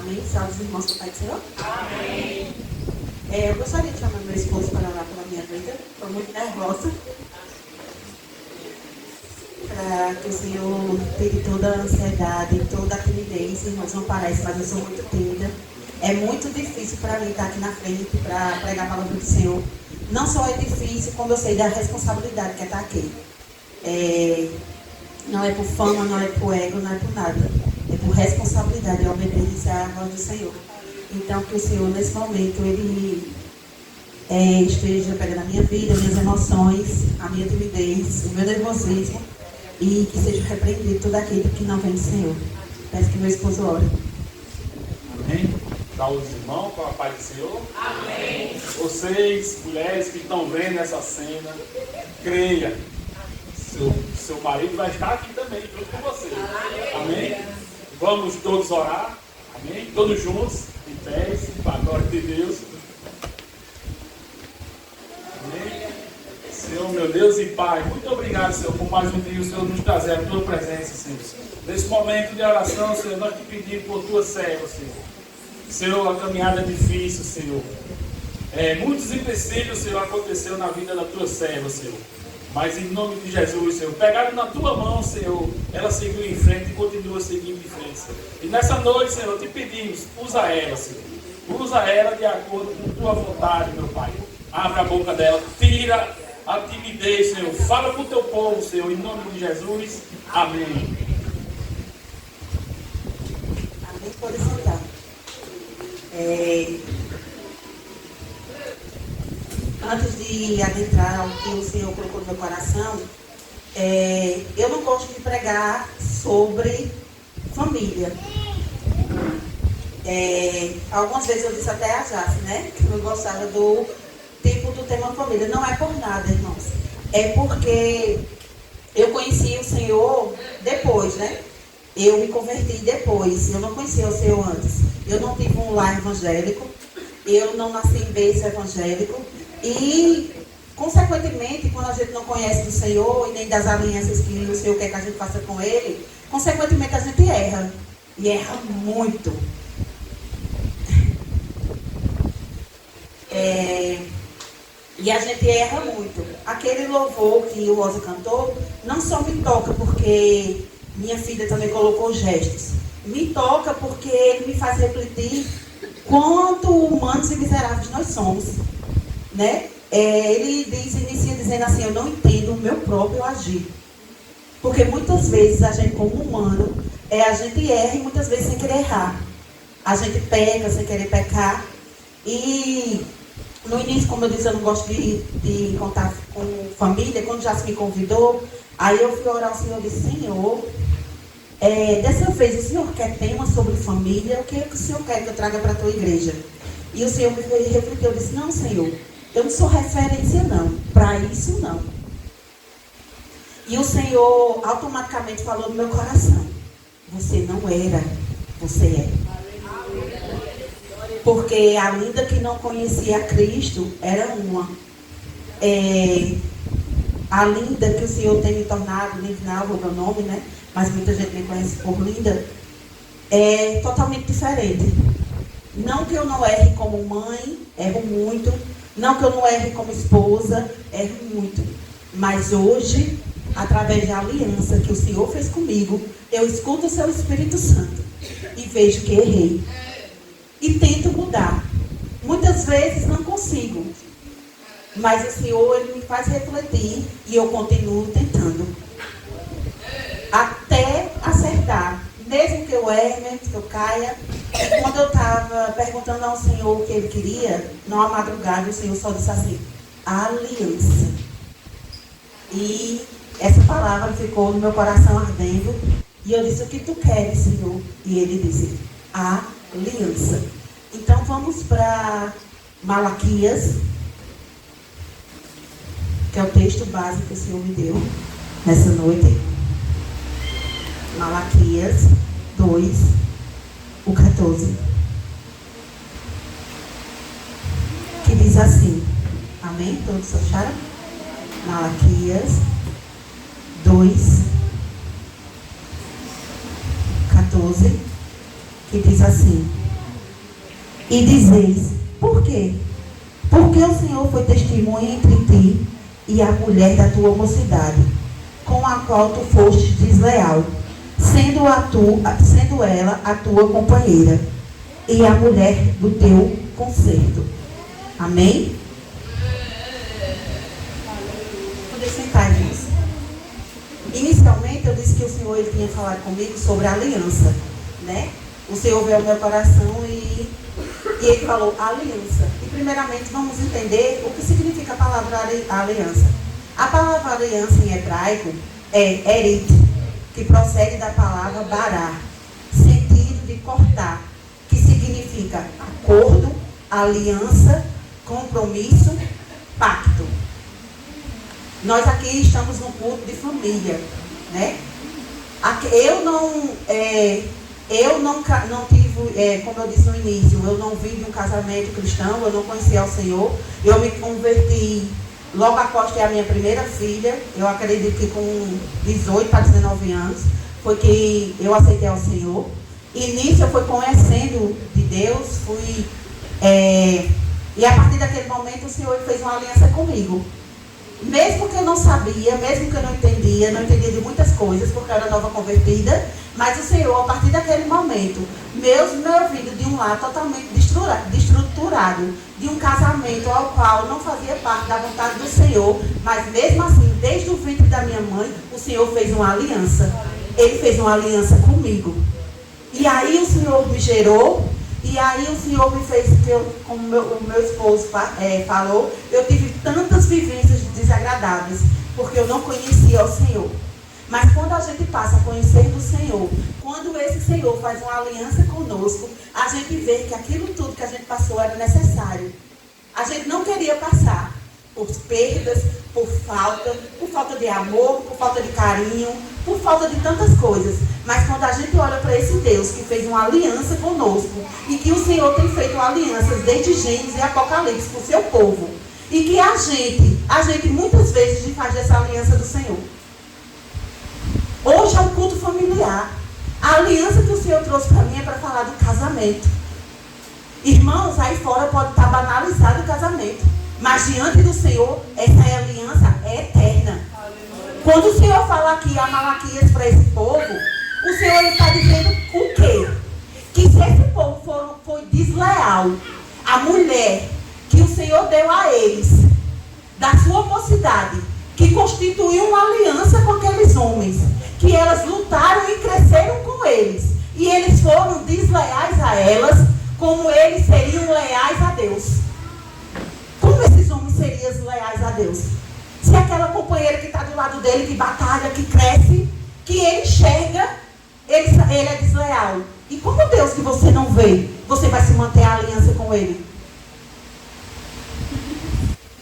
Amém? Salve os irmãos do Pai do Senhor. Amém. Eu gostaria de chamar meu esposo para orar pela minha vida. Estou muito nervosa. Para que o Senhor tire toda a ansiedade, toda a timidez. Irmãos, não parece, mas eu sou muito tímida. É muito difícil para mim estar aqui na frente para pregar a palavra do Senhor. Não só é difícil, como eu sei da responsabilidade que é estar aqui. Não é por fama, não é por ego, não é por nada. É por responsabilidade, é obediência à voz do Senhor. Então, que o Senhor, nesse momento, Ele esteja pegando a minha vida, minhas emoções, a minha timidez, o meu nervosismo, e que seja repreendido tudo aquilo que não vem do Senhor. Peço que meu esposo ore. Amém? Saúde, irmão, com a paz do Senhor. Amém. Vocês, mulheres que estão vendo essa cena, creia. Seu marido vai estar aqui também, junto com você. Amém? Vamos todos orar. Amém? Todos juntos, em pé, para a glória de Deus. Amém? Senhor, meu Deus e Pai, muito obrigado, Senhor, por mais um dia o Senhor nos trazer a Tua presença, Senhor. Nesse momento de oração, Senhor, nós te pedimos por Tua serva, Senhor. Senhor, a caminhada é difícil, Senhor. Muitos empecilhos, Senhor, aconteceu na vida da Tua serva, Senhor. Mas em nome de Jesus, Senhor, pegado na Tua mão, Senhor, ela seguiu em frente e continua seguindo em frente, Senhor. E nessa noite, Senhor, te pedimos, usa ela, Senhor. Usa ela de acordo com Tua vontade, meu Pai. Abre a boca dela, tira a timidez, Senhor. Fala com o Teu povo, Senhor, em nome de Jesus. Amém. Amém, pode sentar. Antes de adentrar o que o Senhor colocou no meu coração, eu não gosto de pregar sobre família. Algumas vezes eu disse até a Jace, né? Que eu não gostava do tipo do tema família. Não é por nada, irmãos. É porque eu conheci o Senhor depois, né? Eu me converti depois. Eu não conhecia o Senhor antes. Eu não tive um lar evangélico. Eu não nasci em berço evangélico. E, consequentemente, quando a gente não conhece do Senhor e nem das alianças que o Senhor quer que a gente faça com Ele, consequentemente a gente erra. E erra muito. E a gente erra muito. Aquele louvor que o Osa cantou, não só me toca porque minha filha também colocou gestos. Me toca porque ele me faz refletir quanto humanos e miseráveis nós somos. Né? Ele inicia dizendo assim, eu não entendo o meu próprio agir. Porque muitas vezes a gente, como humano, a gente erra e muitas vezes sem querer errar. A gente peca sem querer pecar. E no início, como eu disse, eu não gosto de contar com família. Quando já se me convidou, aí eu fui orar ao Senhor e disse, Senhor, dessa vez o Senhor quer tema sobre família, o que o Senhor quer que eu traga para a tua igreja? E o Senhor me refletiu, eu disse, não, Senhor, eu não sou referência não, para isso não. E o Senhor automaticamente falou no meu coração, você não era, você é. Porque a Linda que não conhecia Cristo era uma. A Linda que o Senhor tem me tornado, Linda, o meu nome, né? Mas muita gente me conhece por Linda, é totalmente diferente. Não que eu não erre como mãe, erro muito. Não que eu não erre como esposa, erro muito. Mas hoje, através da aliança que o Senhor fez comigo, eu escuto o seu Espírito Santo e vejo que errei. E tento mudar. Muitas vezes não consigo. Mas o Senhor, Ele me faz refletir e eu continuo tentando. Até acertar. Mesmo que eu erre, mesmo que eu caia. E quando eu estava perguntando ao Senhor o que Ele queria, na madrugada o Senhor só disse assim, aliança. E essa palavra ficou no meu coração ardendo. E eu disse, o que tu queres, Senhor? E Ele disse, aliança. Então vamos para Malaquias, que é o texto básico que o Senhor me deu nessa noite. Malaquias 2, o 14. Que diz assim, amém? Todos acharam? Malaquias 2, 14, que diz assim, E dizeis: por quê? Porque o Senhor foi testemunha entre ti e a mulher da tua mocidade, com a qual tu foste desleal, sendo ela a tua companheira e a mulher do teu concerto. Amém? Poder sentar, irmãos. Inicialmente eu disse que o Senhor ele tinha falado comigo sobre a aliança, né? O Senhor veio ao meu coração e ele falou aliança. E primeiramente vamos entender o que significa a palavra aliança. A palavra aliança em hebraico é erit, que procede da palavra bará, sentido de cortar, que significa acordo, aliança, compromisso, pacto. Nós aqui estamos no culto de família, né? Eu não tive, como eu disse no início, eu não vim de um casamento cristão, eu não conhecia o Senhor. Eu me converti logo após ter a minha primeira filha. Eu acredito que com 18 para 19 anos foi que eu aceitei ao Senhor. E nisso eu fui conhecendo de Deus, e a partir daquele momento o Senhor fez uma aliança comigo. Mesmo que eu não sabia, mesmo que eu não entendia de muitas coisas, porque eu era nova convertida, mas o Senhor, a partir daquele momento, meu vindo de um lar totalmente destruturado, de um casamento ao qual não fazia parte da vontade do Senhor, mas mesmo assim, desde o ventre da minha mãe, o Senhor fez uma aliança. Ele fez uma aliança comigo. E aí o Senhor me gerou, e aí o Senhor me fez, como o meu esposo falou, eu tive tantas vivências desagradáveis, porque eu não conhecia o Senhor. Mas quando a gente passa a conhecer do Senhor, quando esse Senhor faz uma aliança conosco, a gente vê que aquilo tudo que a gente passou era necessário. A gente não queria passar por perdas, por falta de amor, por falta de carinho, por falta de tantas coisas. Mas quando a gente olha para esse Deus que fez uma aliança conosco, e que o Senhor tem feito alianças desde Gênesis e Apocalipse com o seu povo, e que a gente muitas vezes desfaz dessa aliança do Senhor. Hoje é um culto familiar. A aliança que o Senhor trouxe para mim é para falar do casamento. Irmãos, aí fora pode estar banalizado o casamento, mas diante do Senhor, essa aliança é eterna. Quando o Senhor fala aqui a Malaquias para esse povo, o Senhor está dizendo o quê? Que se esse povo foi desleal, a mulher que o Senhor deu a eles, da sua mocidade, que constituiu uma aliança com aqueles homens, que elas lutaram e cresceram com eles, e eles foram desleais a elas, como eles seriam leais a Deus. Como esses homens seriam leais a Deus? Se aquela companheira que está do lado dele, que batalha, que cresce, que ele enxerga, ele é desleal. E como Deus que você não vê, você vai se manter a aliança com ele?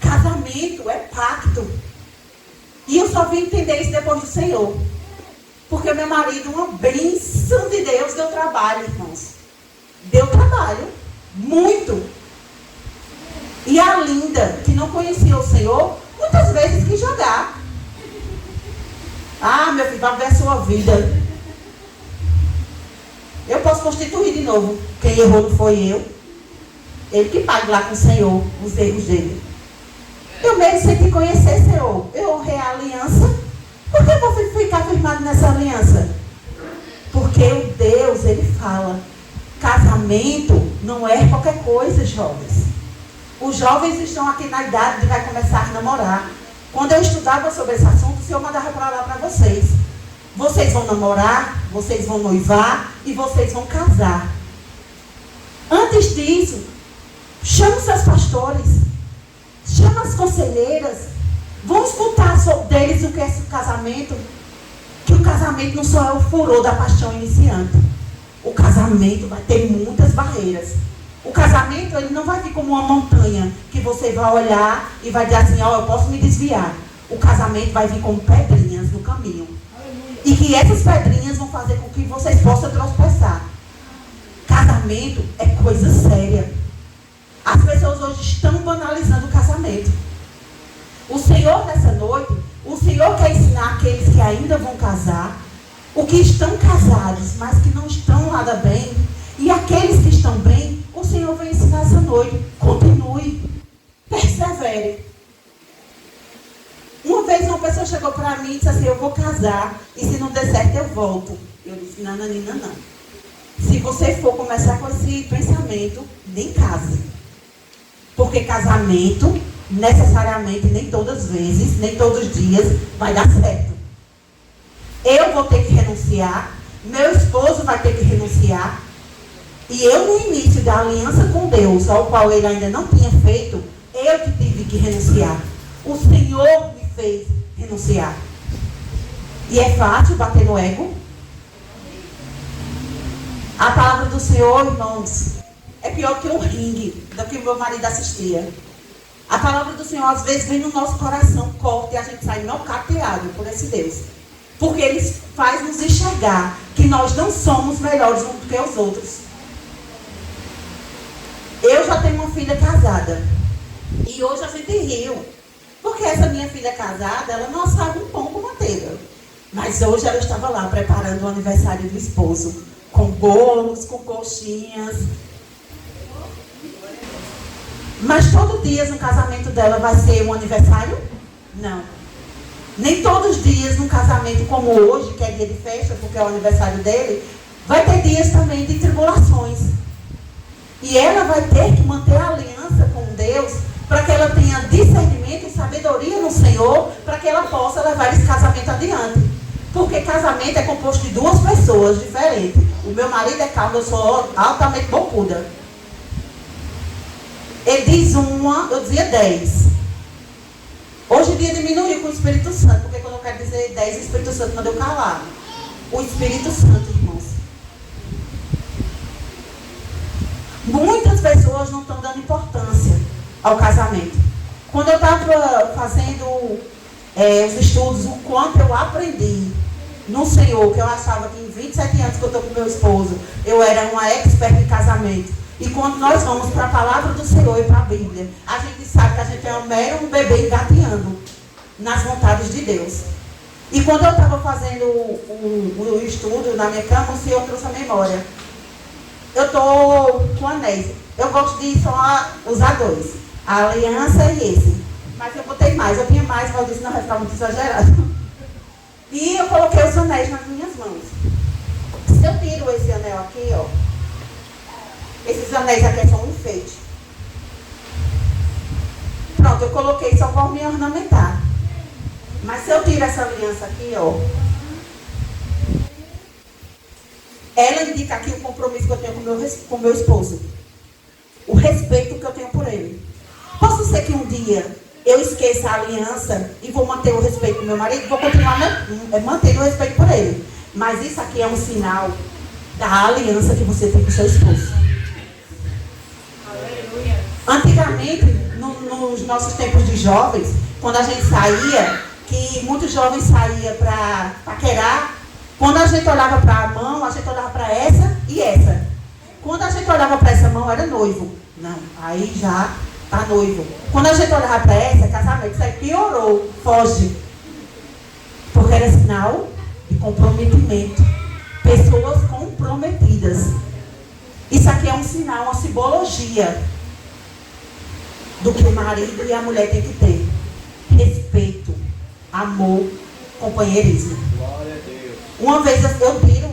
Casamento é pacto. E eu só vim entender isso depois do Senhor. Porque meu marido, uma bênção de Deus, deu trabalho, irmãos. Deu trabalho. Muito. E a Linda, que não conhecia o Senhor, muitas vezes quis jogar. Ah, meu filho, vai ver a sua vida. Eu posso constituir de novo. Quem errou não foi eu. Ele que paga lá com o Senhor os erros dele. Eu mesmo senti conhecer, Senhor. Eu honrei a aliança. Por que eu vou ficar firmado nessa aliança? Porque o Deus, ele fala. Casamento não é qualquer coisa, jovens. Os jovens estão aqui na idade de vai começar a namorar. Quando eu estudava sobre esse assunto, o Senhor mandava para lá para vocês. Vocês vão namorar, vocês vão noivar e vocês vão casar. Antes disso, chama os seus pastores, chama as conselheiras, vão escutar deles o que é esse casamento. Que o casamento não só é o furor da paixão iniciante. O casamento vai ter muitas barreiras. O casamento, ele não vai vir como uma montanha que você vai olhar e vai dizer assim, ó, eu posso me desviar. O casamento vai vir como pedrinhas no caminho. E que essas pedrinhas vão fazer com que vocês possam tropeçar. Casamento é coisa séria. As pessoas hoje estão banalizando o casamento. O Senhor, nessa noite, o Senhor quer ensinar aqueles que ainda vão casar, o que estão casados, mas que não estão nada bem, e aqueles que estão bem, o Senhor vem ensinar. noite, continue, persevere. Uma vez uma pessoa chegou para mim e disse assim, eu vou casar, e se não der certo eu volto. Eu disse, nananina, não. Se você for começar com esse pensamento, nem case. Porque casamento, necessariamente, nem todas as vezes, nem todos os dias, vai dar certo. Eu vou ter que renunciar, meu esposo vai ter que renunciar, e eu, no início da aliança com Deus, ao qual ele ainda não tinha feito, eu que tive que renunciar. O Senhor me fez renunciar. E é fácil bater no ego? A palavra do Senhor, irmãos, é pior que um ringue, do que o meu marido assistia. A palavra do Senhor, às vezes, vem no nosso coração, corta, e a gente sai nocateado por esse Deus. Porque Ele faz nos enxergar que nós não somos melhores do que os outros. Eu já tenho uma filha casada. E hoje a gente riu. Porque essa minha filha casada, ela não assava um pão com manteiga. Mas hoje ela estava lá preparando o aniversário do esposo. Com bolos, com coxinhas. Mas todo dia no casamento dela vai ser um aniversário? Não. Nem todos os dias no casamento como hoje, que é dia de festa, porque é o aniversário dele, vai ter dias também de tribulações. E ela vai ter que manter a aliança com Deus para que ela tenha discernimento e sabedoria no Senhor, para que ela possa levar esse casamento adiante. Porque casamento é composto de duas pessoas diferentes. O meu marido é calmo, eu sou altamente bocuda. Ele diz uma, eu dizia 10. Hoje em dia diminuiu com o Espírito Santo, porque quando eu quero dizer 10, o Espírito Santo mandou calar. O Espírito Santo, irmãos. Muitas pessoas não estão dando importância ao casamento. Quando eu estava fazendo os estudos, o quanto eu aprendi no Senhor, que eu achava que em 27 anos que eu estou com meu esposo, eu era uma expert em casamento. E quando nós vamos para a palavra do Senhor e para a Bíblia, a gente sabe que a gente é um mero bebê engateando nas vontades de Deus. E quando eu estava fazendo o estudo na minha cama, o Senhor trouxe a memória. Eu estou com anéis. Eu gosto de só usar 2. A aliança e esse. Mas eu botei mais. Eu tinha mais, mas eu disse, não, vai ficar muito exagerado. E eu coloquei os anéis nas minhas mãos. Se eu tiro esse anel aqui, ó. Esses anéis aqui são um enfeite. Pronto, eu coloquei só para me ornamentar. Mas se eu tiro essa aliança aqui, ó. Ela indica aqui o compromisso que eu tenho com o meu esposo. O respeito que eu tenho por ele. Posso ser que um dia eu esqueça a aliança e vou manter o respeito do meu marido? Vou continuar mantendo o respeito por ele. Mas isso aqui é um sinal da aliança que você tem com o seu esposo. Aleluia. Antigamente, nos nossos tempos de jovens, quando a gente saía, que muitos jovens saíam para paquerar, quando a gente olhava para a mão, a gente olhava para essa e essa. Quando a gente olhava para essa mão, era noivo. Não, aí já está noivo. Quando a gente olhava para essa, casamento, isso aí piorou, foge. Porque era sinal de comprometimento. Pessoas comprometidas. Isso aqui é um sinal, uma simbologia do que o marido e a mulher têm que ter. Respeito, amor, companheirismo. Glória a Deus. Uma vez eu tiro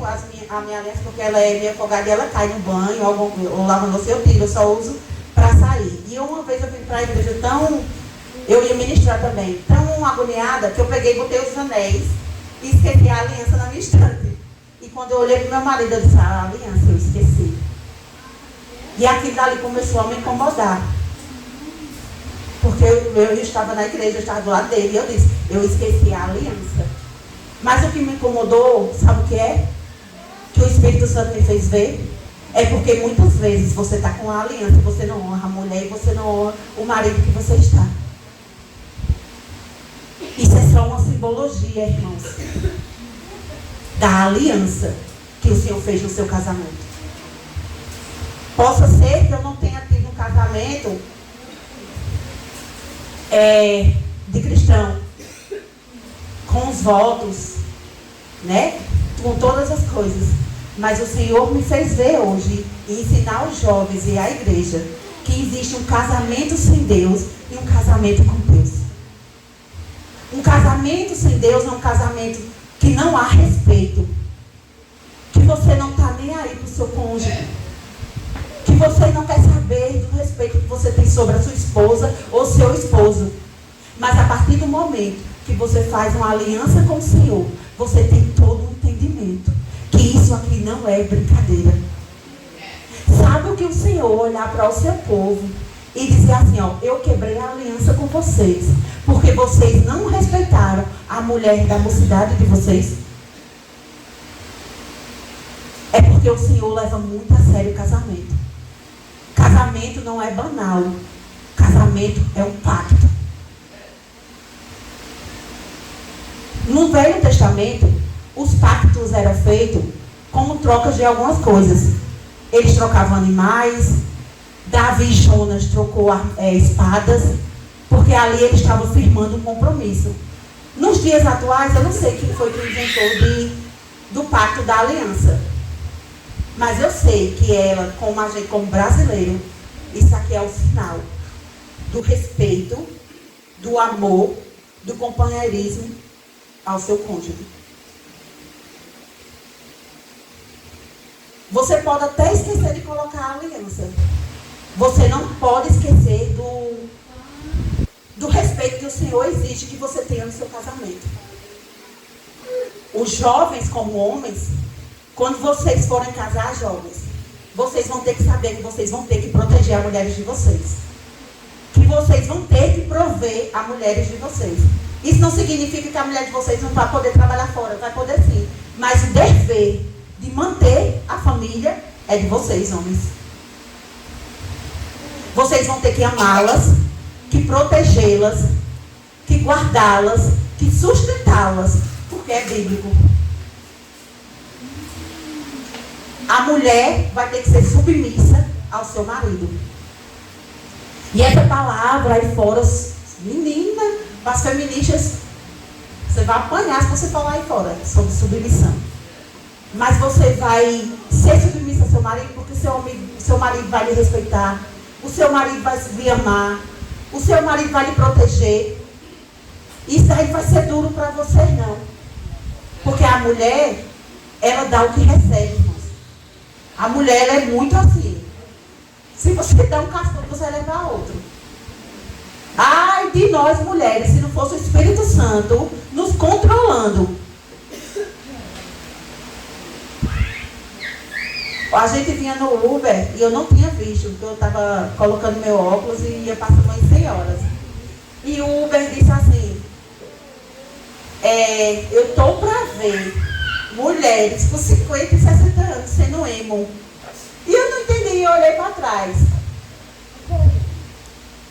a minha aliança, porque ela é minha folgada e ela cai no banho, ou lavando você, eu tiro, eu só uso para sair. E uma vez eu vim para a igreja eu ia ministrar também, tão agoniada, que eu peguei e botei os anéis e esqueci a aliança na minha estante. E quando eu olhei para o meu marido, eu disse, a aliança eu esqueci. E aquilo dali começou a me incomodar. Porque eu estava na igreja, eu estava do lado dele, e eu disse, eu esqueci a aliança. Mas o que me incomodou, sabe o que é? Que o Espírito Santo me fez ver. É porque muitas vezes você está com a aliança, você não honra a mulher e você não honra o marido que você está. Isso é só uma simbologia, irmãos, da aliança que o Senhor fez no seu casamento. Possa ser que eu não tenha tido um casamento de cristão, com os votos, né? Com todas as coisas. Mas o Senhor me fez ver hoje e ensinar os jovens e a igreja que existe um casamento sem Deus e um casamento com Deus. Um casamento sem Deus é um casamento que não há respeito. Que você não está nem aí para o seu cônjuge. Que você não quer saber do respeito que você tem sobre a sua esposa ou seu esposo. Mas a partir do momento que você faz uma aliança com o Senhor, você tem todo o entendimento que isso aqui não é brincadeira. Sabe o que o Senhor olhar para o seu povo e dizer assim, ó, eu quebrei a aliança com vocês, porque vocês não respeitaram a mulher da mocidade de vocês? É porque o Senhor leva muito a sério o casamento. Casamento não é banal. Casamento é um pacto. No Velho Testamento, os pactos eram feitos como trocas de algumas coisas. Eles trocavam animais. Davi e Jonas trocou espadas, porque ali eles estavam firmando um compromisso. Nos dias atuais, eu não sei quem foi que inventou do pacto da aliança. Mas eu sei que ela, como a gente, como brasileiro, isso aqui é o sinal do respeito, do amor, do companheirismo ao seu cônjuge. Você pode até esquecer de colocar a aliança. Você não pode esquecer do respeito que o Senhor exige que você tenha no seu casamento. Os jovens, como homens, quando vocês forem casar, jovens, vocês vão ter que saber que vocês vão ter que proteger as mulheres de vocês. Que vocês vão ter que prover as mulheres de vocês. Isso não significa que a mulher de vocês não vai poder trabalhar fora, vai poder sim. Mas o dever de manter a família é de vocês, homens. Vocês vão ter que amá-las, que protegê-las, que guardá-las, que sustentá-las, porque é bíblico. A mulher vai ter que ser submissa ao seu marido. E essa palavra aí fora, menina, para as feministas, você vai apanhar se você falar aí fora sobre submissão. Mas você vai ser submissa ao seu marido, porque o seu marido vai lhe respeitar, o seu marido vai lhe amar, o seu marido vai lhe proteger. Isso aí vai ser duro para você, não. Porque a mulher, ela dá o que recebe, irmãos. A mulher, ela é muito assim. Se você der um castor, você vai levar outro. Ai de nós mulheres, se não fosse o Espírito Santo nos controlando. A gente vinha no Uber e eu não tinha visto, porque eu estava colocando meu óculos e ia passando umas 100 horas. E o Uber disse assim, eu estou para ver mulheres com 50 e 60 anos sendo emo. E eu não entendi, eu olhei para trás.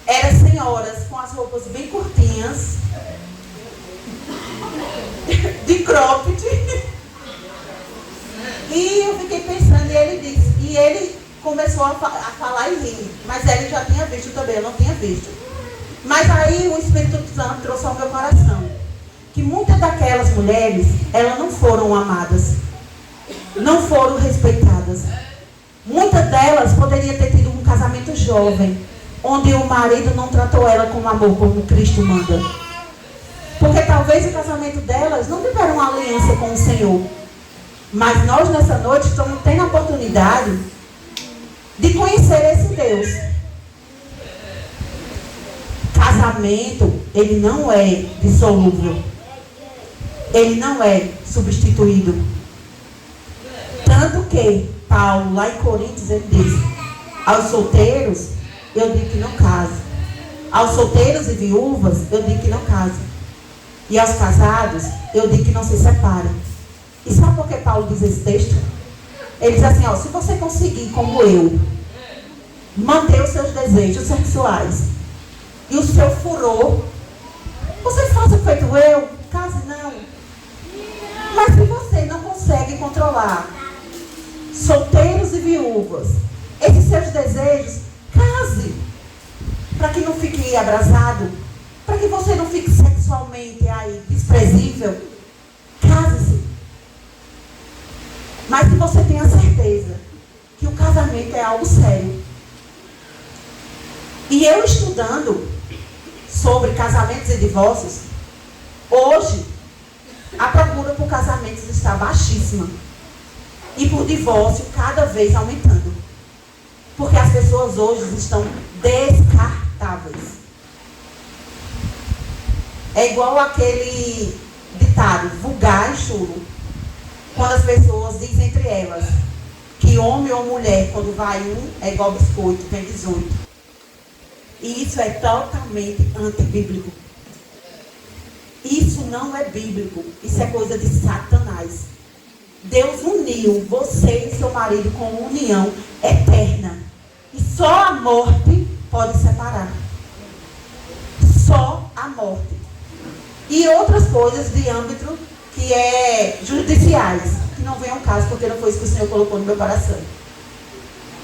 Eram senhoras com as roupas bem curtinhas, de cropped. E eu fiquei pensando, e ele começou a falar e rir. Mas ele já tinha visto também, eu não tinha visto. Mas aí o Espírito Santo trouxe ao meu coração que muitas daquelas mulheres, elas não foram amadas, não foram respeitadas. Muitas delas poderiam ter tido um casamento jovem, onde o marido não tratou ela com amor, como Cristo manda. Porque talvez o casamento delas não tiveram uma aliança com o Senhor. Mas nós, nessa noite, estamos tendo a oportunidade de conhecer esse Deus. Casamento, ele não é dissolúvel. Ele não é substituído. Tanto que Paulo, lá em Coríntios, ele diz: aos solteiros, eu digo que não case. Aos solteiros e viúvas, eu digo que não case. E aos casados, eu digo que não se separem. E sabe por que Paulo diz esse texto? Ele diz assim, ó, se você conseguir, como eu, manter os seus desejos sexuais e o seu furor, você faça feito eu, case não. Mas se você não consegue controlar solteiros e viúvas, esses seus desejos, case. Para que não fique abrasado, para que você não fique sexualmente aí desprezível, case-se. Mas que você tenha certeza que o casamento é algo sério. E eu estudando sobre casamentos e divórcios, hoje a procura por casamentos está baixíssima. E por divórcio cada vez aumentando. Porque as pessoas hoje estão descartáveis. É igual aquele ditado, vulgar e chulo. Quando as pessoas dizem entre elas que homem ou mulher, quando vai um, é igual biscoito, vem 18. E isso é totalmente antibíblico. Isso não é bíblico. Isso é coisa de Satanás. Deus uniu você e seu marido com uma união eterna. E só a morte pode separar. Só a morte. E outras coisas de âmbito que é judiciais, que não vem ao caso, porque não foi isso que o Senhor colocou no meu coração.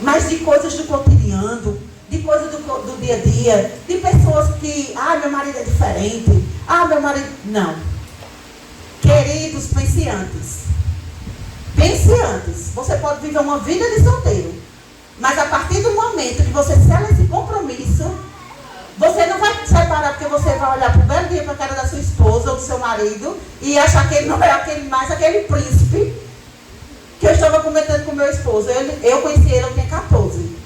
Mas de coisas do cotidiano, de coisas do dia a dia, de pessoas que, meu marido é diferente, meu marido... Não. Queridos, pense antes. Pense antes. Você pode viver uma vida de solteiro, mas a partir do momento que você sela esse compromisso, você não vai se separar porque você vai olhar para o belo dia para a cara da sua esposa ou do seu marido e achar que ele não é aquele príncipe que eu estava comentando com meu esposo. Eu conheci ele, eu tinha 14.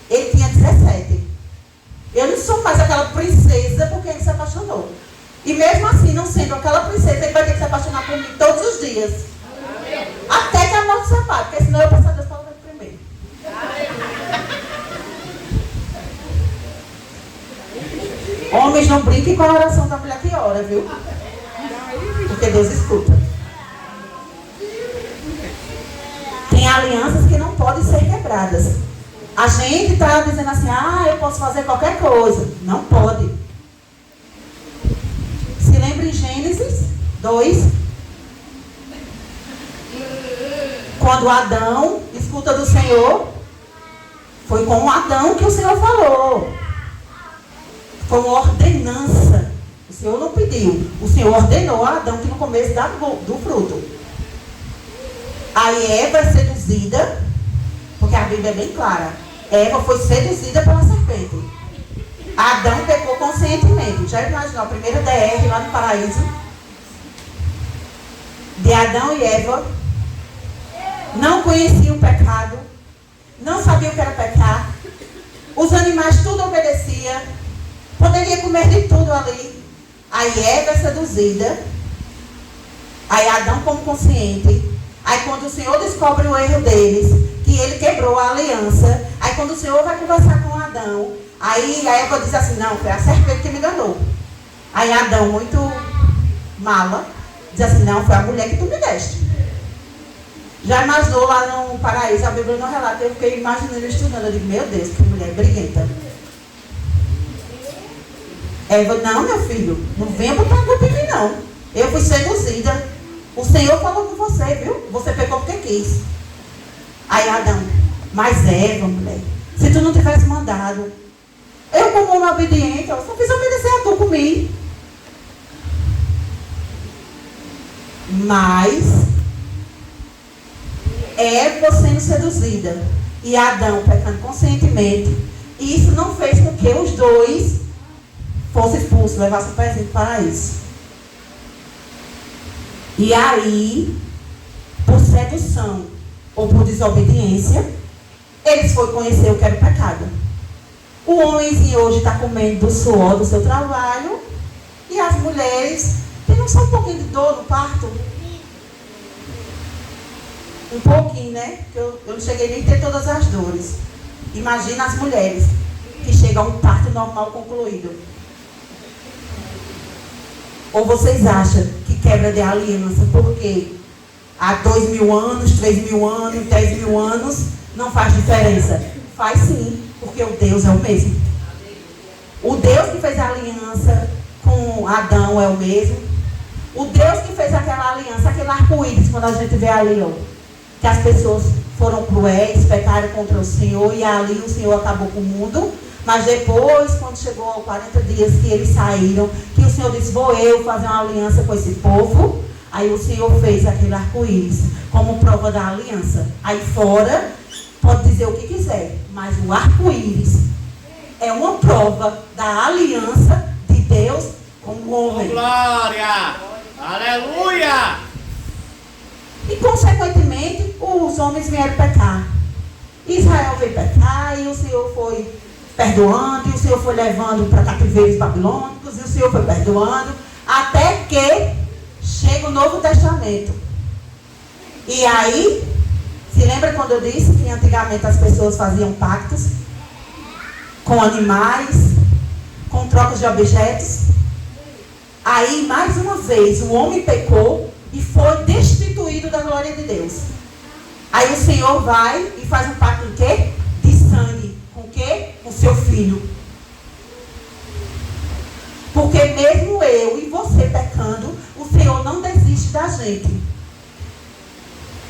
Ele tinha 17. Eu não sou mais aquela princesa porque ele se apaixonou. E mesmo assim, não sendo aquela princesa, ele vai ter que se apaixonar por mim todos os dias. Até que a morte separe, porque senão eu peço a Deus para ele primeiro. Homens, não brinquem com a oração da mulher que ora, viu? Porque Deus escuta. Tem alianças que não podem ser quebradas. A gente está dizendo assim, eu posso fazer qualquer coisa. Não pode. Se lembra em Gênesis 2, quando Adão escuta do Senhor, foi com Adão que o Senhor falou. Foi uma ordenança. O Senhor não pediu. O Senhor ordenou a Adão que no começo do fruto. Aí Eva é seduzida, porque a Bíblia é bem clara. Eva foi seduzida pela serpente. Adão pecou conscientemente. Já imaginou a primeira DR lá no paraíso? De Adão e Eva. Não conheciam o pecado. Não sabiam o que era pecar. Os animais tudo obedecia. Poderia comer de tudo ali. Aí Eva é seduzida. Aí Adão como consciente. Aí quando o Senhor descobre o erro deles, que ele quebrou a aliança. Aí quando o Senhor vai conversar com Adão, aí a Eva diz assim, não, foi a serpente que me enganou. Aí Adão, muito mala, diz assim, não, foi a mulher que tu me deste. Já imaginou lá no paraíso, a Bíblia não relata, eu fiquei imaginando, estudando, eu digo, meu Deus, que mulher briguenta. Eva, não, meu filho, não venha botar a culpa em mim, não. Eu fui seduzida. O Senhor falou com você, viu? Você pecou porque quis. Aí Adão, mas Eva, mulher, se tu não tivesse mandado, eu como uma obediente, eu só fiz obedecer a tu comigo. Mas Eva sendo seduzida e Adão pecando conscientemente, e isso não fez com que os dois fossem expulsos, levassem o pezinho para isso. E aí, por sedução ou por desobediência, eles foram conhecer o que era o pecado. O homenzinho hoje está comendo do suor do seu trabalho, e as mulheres têm só um pouquinho de dor no parto. Um pouquinho, né? Porque eu não cheguei nem a ter todas as dores. Imagina as mulheres que chegam a um parto normal concluído. Ou vocês acham que quebra de aliança porque há 2.000 anos, 3.000 anos, 10.000 anos não faz diferença? Faz sim, porque o Deus é o mesmo. O Deus que fez a aliança com Adão é o mesmo. O Deus que fez aquela aliança, aquele arco-íris, quando a gente vê ali, ó, que as pessoas foram cruéis, pecaram contra o Senhor, e ali o Senhor acabou com o mundo. Mas depois, quando chegou aos 40 dias que eles saíram, que o Senhor disse, vou eu fazer uma aliança com esse povo. Aí o Senhor fez aquele arco-íris como prova da aliança. Aí fora, pode dizer o que quiser, mas o arco-íris é uma prova da aliança de Deus com o homem. Glória! Aleluia! E consequentemente os homens vieram pecar. Israel veio pecar e o Senhor foi perdoando, e o Senhor foi levando para cativeiros babilônicos, e o Senhor foi perdoando, até que chega o Novo Testamento. E aí, se lembra quando eu disse que antigamente as pessoas faziam pactos com animais, com trocas de objetos? Aí, mais uma vez, o homem pecou e foi destituído da glória de Deus. Aí o Senhor vai e faz um pacto de quê? De sangue. Com o quê? Com o seu filho. Porque mesmo eu e você pecando, o Senhor não desiste da gente.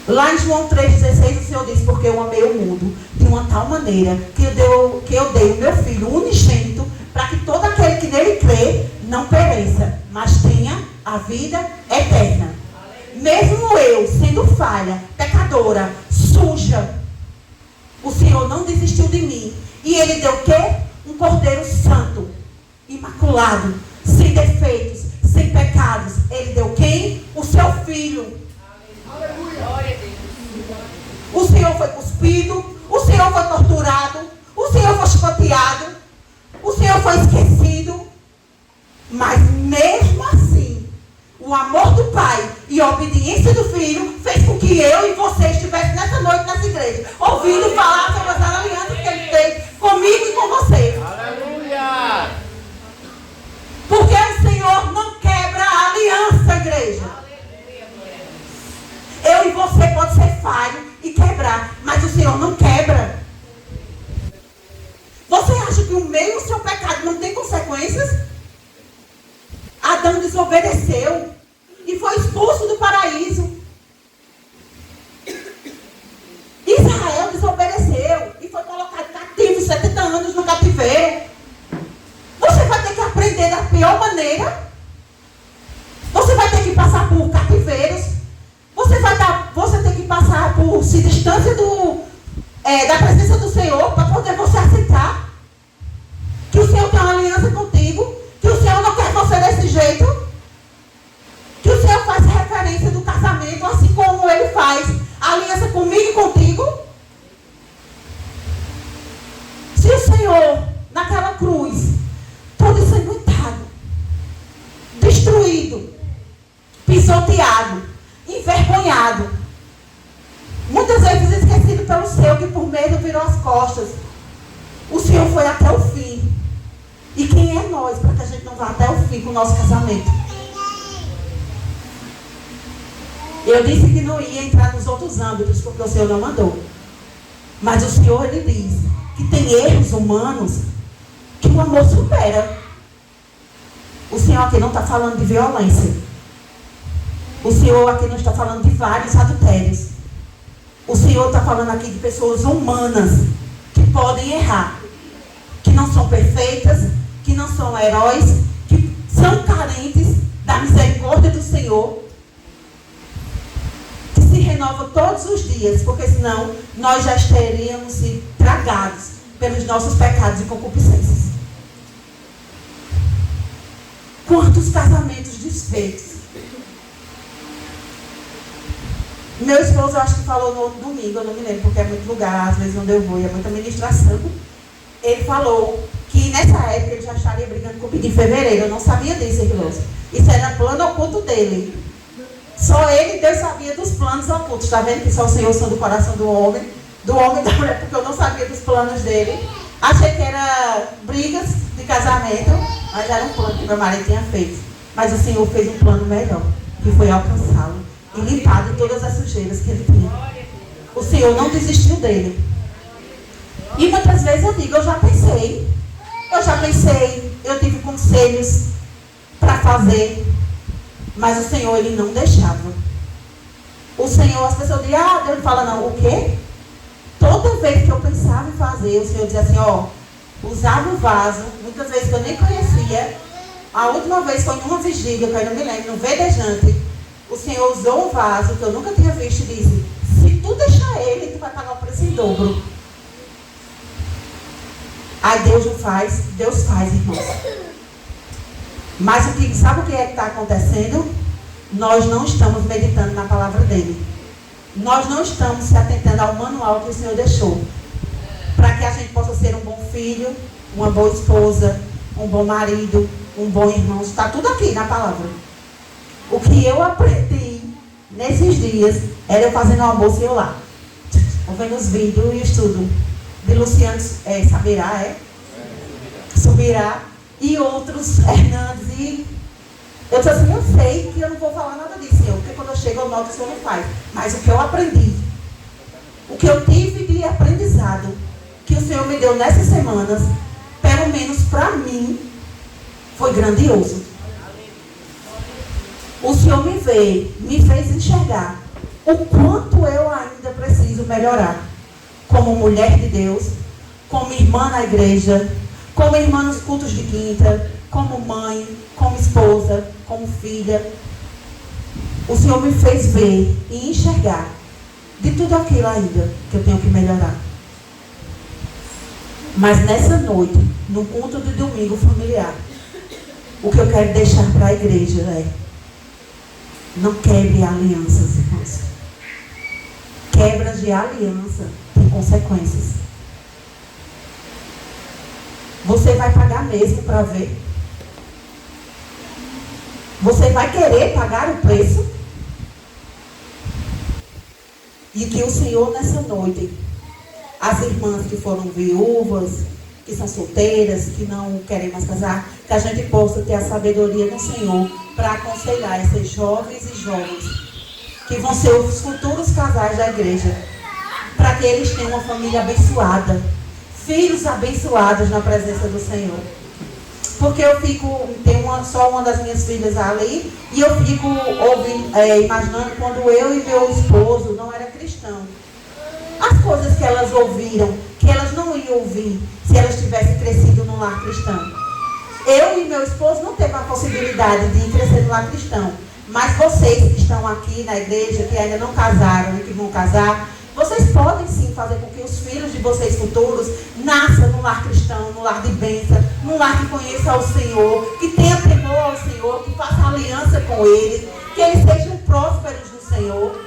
Lá em João 3,16 o Senhor diz: porque eu amei o mundo de uma tal maneira que eu dei o meu Filho unigênito, para que todo aquele que nele crê não pereça, mas tenha a vida eterna. Mesmo eu, sendo falha, pecadora, suja, o Senhor não desistiu de mim. E Ele deu o quê? Um Cordeiro Santo, imaculado, sem defeitos, sem pecados. Ele deu quem? O seu Filho. Aleluia. O Senhor foi cuspido, o Senhor foi torturado, o Senhor foi chicoteado, o Senhor foi esquecido. Mas mesmo assim, o amor do Pai e a obediência do Filho fez com que eu e você estivessem nessa noite nessa igreja, ouvindo falar sobre as alianças que Ele fez comigo e com você. Aleluia! Porque o Senhor não quebra a aliança, igreja. Eu e você pode ser falho e quebrar, mas o Senhor não quebra. Você acha que o meio do seu pecado não tem consequências? Adão desobedeceu e foi expulso do paraíso. Israel desobedeceu e foi colocado cativo 70 anos no cativeiro. Você vai ter que aprender da pior maneira. Você vai ter que passar por cativeiros. Você tem que passar por se distância da presença do Senhor para poder você aceitar que o Senhor tem uma aliança contigo, que o Senhor não quer você desse jeito, que o Senhor faz referência do casamento, assim como Ele faz a aliança comigo e contigo. Se o Senhor, naquela cruz, todo ensanguentado, destruído, pisoteado, envergonhado, muitas vezes esquecido pelo seu, que por medo virou as costas, o Senhor foi até o fim. E quem é nós para que a gente não vá até o fim com o nosso casamento? Eu disse que não ia entrar nos outros âmbitos, porque o Senhor não mandou. Mas o Senhor, Ele diz que tem erros humanos que o amor supera. O Senhor aqui não está falando de violência. O Senhor aqui não está falando de vários adultérios. O Senhor está falando aqui de pessoas humanas que podem errar, que não são perfeitas, que não são heróis, que são carentes da misericórdia do Senhor, que se renova todos os dias, porque senão nós já estaríamos sido tragados pelos nossos pecados e concupiscências. Quantos casamentos desfeitos. Meu esposo, eu acho que falou no outro domingo, eu não me lembro, porque é muito lugar, às vezes onde eu vou, e é muita ministração. Ele falou que nessa época ele já estaria brigando comigo em fevereiro. Eu não sabia disso, irmãos. Isso era plano oculto dele. Só ele e Deus sabia dos planos ocultos. Está vendo que só o Senhor sabe do coração do homem e da mulher, porque eu não sabia dos planos dele. Achei que era brigas de casamento, mas era um plano que meu marido tinha feito. Mas o Senhor fez um plano melhor, que foi alcançá-lo e limpar de todas as sujeiras que ele tinha. O Senhor não desistiu dele. E muitas vezes eu digo, eu já pensei, eu tive conselhos para fazer, mas o Senhor, Ele não deixava. O Senhor, as pessoas dizem, Deus fala, não, o quê? Toda vez que eu pensava em fazer, o Senhor dizia assim, usava o vaso, muitas vezes que eu nem conhecia. A última vez foi em uma vigília, que eu não me lembro, no Vedejante, o Senhor usou um vaso que eu nunca tinha visto e disse, se tu deixar ele, tu vai pagar o preço em dobro. Aí Deus não faz, Deus faz, irmãos. Mas sabe o que é que está acontecendo? Nós não estamos meditando na palavra dele. Nós não estamos se atentando ao manual que o Senhor deixou. Para que a gente possa ser um bom filho, uma boa esposa, um bom marido, um bom irmão. Está tudo aqui na palavra. O que eu aprendi nesses dias era eu fazendo o almoço e eu lá. Ouvindo os vídeos e o estudo de Luciano Subirá e outros Hernandes. E eu disse assim, eu sei que eu não vou falar nada disso, Senhor, porque quando eu chego eu noto que o Senhor não faz. Mas o que eu aprendi, o que eu tive de aprendizado, que o Senhor me deu nessas semanas, pelo menos para mim, foi grandioso. O Senhor me fez enxergar o quanto eu ainda preciso melhorar. Como mulher de Deus, como irmã na igreja, como irmã nos cultos de quinta, como mãe, como esposa, como filha. O Senhor me fez ver e enxergar de tudo aquilo ainda que eu tenho que melhorar. Mas nessa noite, no culto de domingo familiar, o que eu quero deixar para a igreja é: não quebre alianças, irmãos. Quebras de aliança tem consequências. Você vai pagar mesmo para ver? Você vai querer pagar o preço? E que o Senhor nessa noite, as irmãs que foram viúvas, que são solteiras, que não querem mais casar, que a gente possa ter a sabedoria do Senhor para aconselhar esses jovens e jovens que vão ser os futuros casais da igreja, para que eles tenham uma família abençoada, filhos abençoados na presença do Senhor. Porque eu fico, só uma das minhas filhas ali, e eu fico imaginando quando eu e meu esposo não era cristão. As coisas que elas ouviram, que elas não iam ouvir se elas tivessem crescido num lar cristão. Eu e meu esposo não teve a possibilidade de crescer no lar cristão. Mas vocês que estão aqui na igreja, que ainda não casaram e que vão casar, vocês podem sim fazer com que os filhos de vocês futuros nasçam no lar cristão, no lar de bênção, no lar que conheça o Senhor, que tenha temor ao Senhor, que faça aliança com Ele, que eles sejam prósperos no Senhor.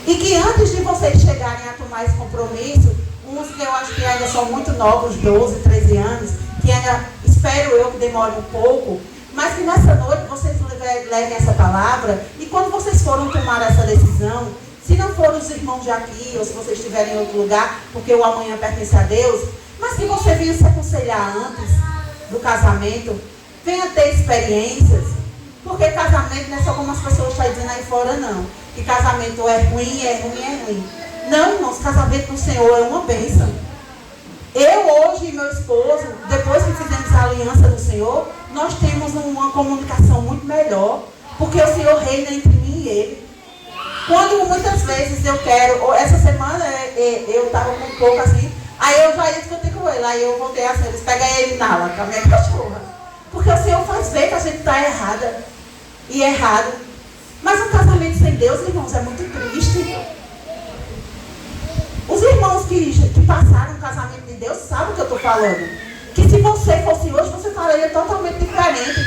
E que antes de vocês chegarem a tomar esse compromisso, uns que eu acho que ainda são muito novos, 12, 13 anos, que ainda espero eu que demore um pouco, mas que nessa noite vocês levem essa palavra, e quando vocês forem tomar essa decisão, se não forem os irmãos de aqui, ou se vocês estiverem em outro lugar, porque o amanhã pertence a Deus, mas que você venha se aconselhar antes do casamento, venha ter experiências, porque casamento não é só como as pessoas estão dizendo aí fora, não. Que casamento é ruim, é ruim, é ruim. Não, irmãos, casamento no Senhor é uma bênção. Eu hoje e meu esposo, depois que fizemos a aliança do Senhor, nós temos uma comunicação muito melhor, porque o Senhor reina entre mim e Ele. Quando muitas vezes eu quero, essa semana eu estava com um pouco assim, aí eu já ia discutir com ele, aí eu voltei assim, eles pegam ele na aula com a minha cachorra. Porque o Senhor faz ver que a gente está errada e errado. Mas um casamento sem Deus, irmãos, é muito triste. Os irmãos que passaram um casamento de Deus sabem o que eu estou falando. Que se você fosse hoje, você falaria totalmente diferente.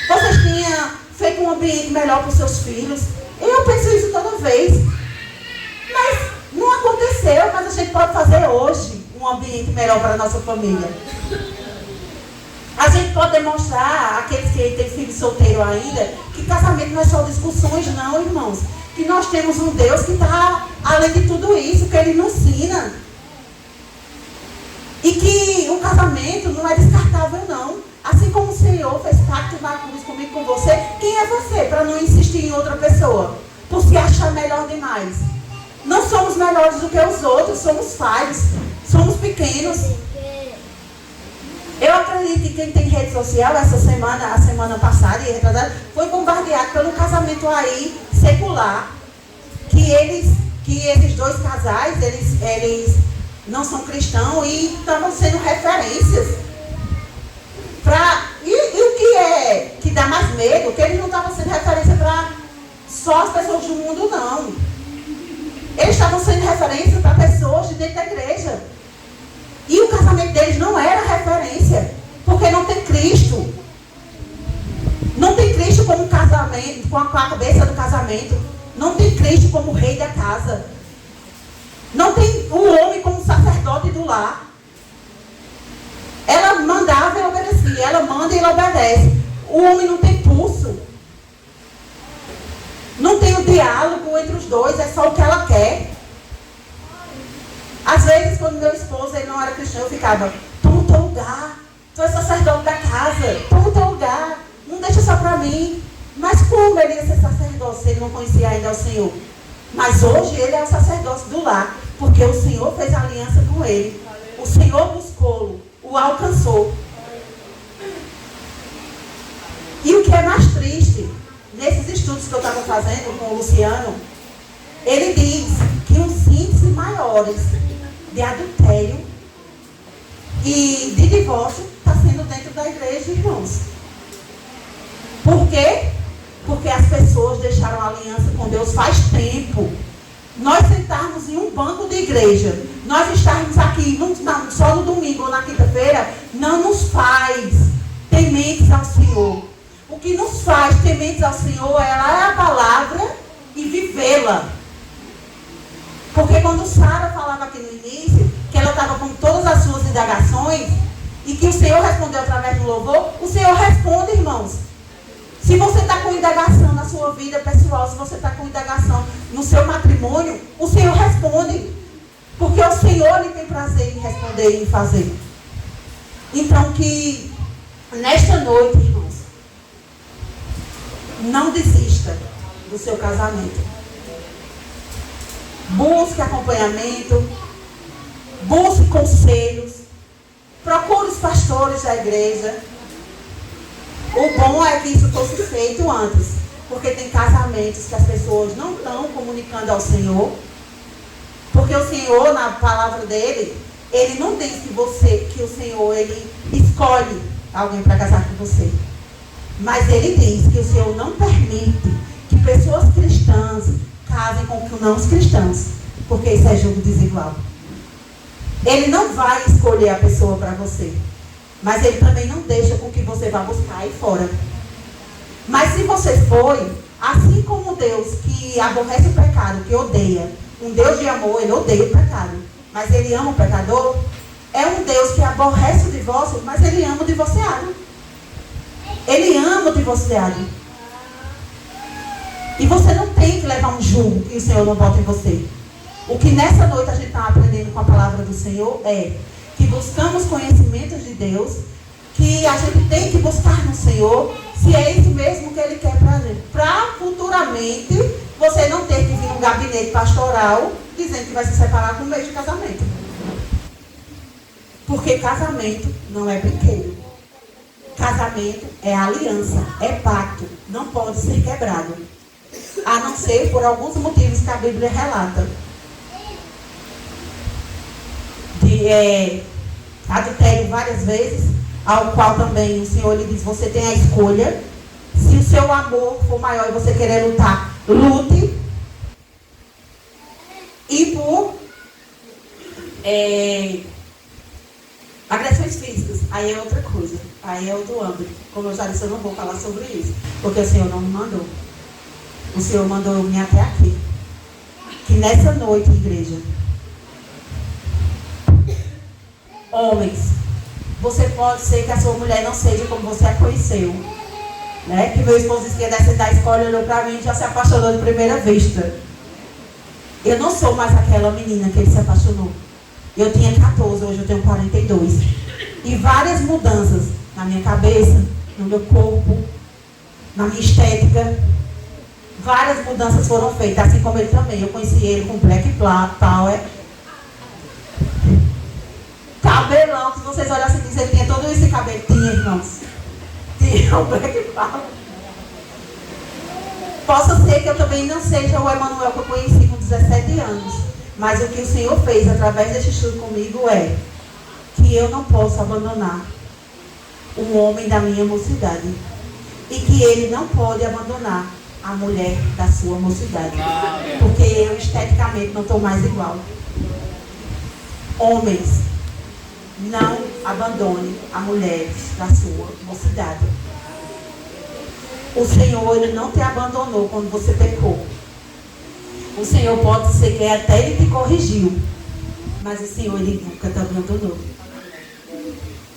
Vocês tinham feito um ambiente melhor para os seus filhos. Eu penso isso toda vez. Mas não aconteceu, mas a gente pode fazer hoje um ambiente melhor para a nossa família. A gente pode demonstrar, aqueles que têm filho solteiro ainda, que casamento não é só discussões, não, irmãos. Que nós temos um Deus que está além de tudo isso, que Ele nos ensina. E que o casamento não é descartável, não. Assim como o Senhor fez pacto na cruz comigo, com você, quem é você para não insistir em outra pessoa? Por se achar melhor demais. Não somos melhores do que os outros, somos falhos, somos pequenos. Eu acredito que quem tem rede social, a semana passada e retrasada, foi bombardeado pelo casamento aí secular. Que esses dois casais, eles não são cristãos e estavam sendo referências. E o que é que dá mais medo? Que eles não estavam sendo referência para só as pessoas do mundo, não. Eles estavam sendo referência para pessoas de dentro da igreja. E o casamento com a cabeça do casamento. Não tem Cristo como rei da casa. Não tem o homem como sacerdote do lar. Ela mandava e obedecia. Ela manda e ela obedece. O homem não tem pulso. Não tem o diálogo entre os dois. É só o que ela quer. Às vezes, quando meu esposo ele não era cristão, eu ficava: toma o teu lugar. Tu é sacerdote da casa. Toma o teu lugar. Não deixa só para mim. Mas como ele ia ser sacerdote se ele não conhecia ainda o Senhor? Mas hoje ele é o sacerdote do lar, porque o Senhor fez aliança com ele. O Senhor buscou-lo, o alcançou. E o que é mais triste, nesses estudos que eu estava fazendo com o Luciano, ele diz que os índices maiores de adultério e de divórcio está sendo dentro da igreja, irmãos. Por quê? Porque as pessoas deixaram a aliança com Deus faz tempo. Nós sentarmos em um banco de igreja, nós estarmos aqui só no domingo ou na quinta-feira, não nos faz tementes ao Senhor. O que nos faz tementes ao Senhor é a palavra e vivê-la. Porque quando Sara falava aqui no início, que ela estava com todas as suas indagações, e que o Senhor respondeu através do louvor, o Senhor responde, irmãos. Se você está com indagação na sua vida pessoal, se você está com indagação no seu matrimônio, o Senhor responde. Porque o Senhor lhe tem prazer em responder e em fazer. Então que nesta noite, irmãos, não desista do seu casamento. Busque acompanhamento, busque conselhos, procure os pastores da igreja. O bom é que isso fosse feito antes, porque tem casamentos que as pessoas não estão comunicando ao Senhor, porque o Senhor, na palavra dele, ele não diz que o Senhor, ele escolhe alguém para casar com você, mas ele diz que o Senhor não permite que pessoas cristãs casem com não os cristãos, porque isso é jogo desigual. Ele não vai escolher a pessoa para você, mas ele também não deixa com que você vá buscar aí fora. Mas se você foi, assim como Deus que aborrece o pecado, que odeia, um Deus de amor, ele odeia o pecado, mas ele ama o pecador, é um Deus que aborrece o divórcio, mas ele ama o divorciado. Ele ama o divorciado. E você não tem que levar um jugo que o Senhor não bota em você. O que nessa noite a gente está aprendendo com a palavra do Senhor é que buscamos conhecimentos de Deus, que a gente tem que buscar no Senhor, se é isso mesmo que Ele quer para a gente. Para futuramente você não ter que vir num gabinete pastoral dizendo que vai se separar com um mês de casamento. Porque casamento não é brinquedo. Casamento é aliança, é pacto, não pode ser quebrado. A não ser por alguns motivos que a Bíblia relata. Adultério várias vezes, ao qual também o Senhor lhe diz: você tem a escolha. Se o seu amor for maior e você querer lutar, lute. E por agressões físicas, aí é outra coisa, aí é outro âmbito. Como eu já disse, eu não vou falar sobre isso, porque o Senhor não me mandou. O Senhor mandou eu vir até aqui. Que nessa noite, igreja, homens, você pode ser que a sua mulher não seja como você a conheceu, né? Que meu esposo disse que ia descer da escola, olhou para mim e já se apaixonou de primeira vista. Eu não sou mais aquela menina que ele se apaixonou. Eu tinha 14, hoje eu tenho 42. E várias mudanças na minha cabeça, no meu corpo, na minha estética. Várias mudanças foram feitas, assim como ele também. Eu conheci ele com Black Power. Cabelão, se vocês olharem assim, dizem que tinha todo esse cabelo. Tinha, irmãos. Tinha o Black Power. Possa ser que eu também não seja o Emanuel que eu conheci com 17 anos. Mas o que o Senhor fez através deste estudo comigo é que eu não posso abandonar um homem da minha mocidade. E que ele não pode abandonar a mulher da sua mocidade. Porque eu esteticamente não estou mais igual. Homens, não abandone a mulher da sua mocidade. O Senhor, Ele não te abandonou quando você pecou. O Senhor pode ser que até Ele te corrigiu. Mas o Senhor, Ele nunca te abandonou.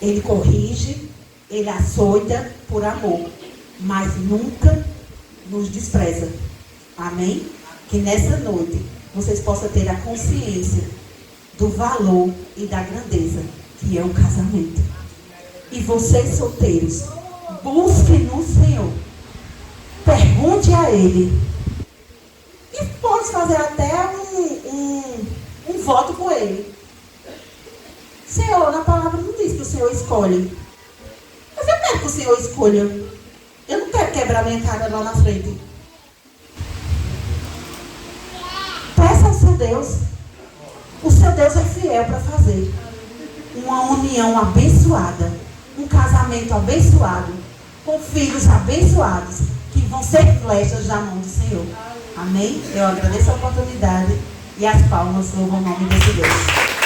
Ele corrige, Ele açoita por amor. Mas nunca nos despreza. Amém? Que nessa noite vocês possam ter a consciência do valor e da grandeza que é o casamento. E vocês solteiros, busquem no Senhor. Pergunte a Ele. E pode fazer até um voto com Ele. Senhor, na palavra não diz que o Senhor escolhe. Mas eu quero que o Senhor escolha. Eu não quero quebrar minha cara lá na frente. Peça ao seu Deus. O seu Deus é fiel para fazer uma união abençoada, um casamento abençoado, com filhos abençoados, que vão ser flechas da mão do Senhor. Amém? Eu agradeço a oportunidade e as palmas louvam o nome desse Deus.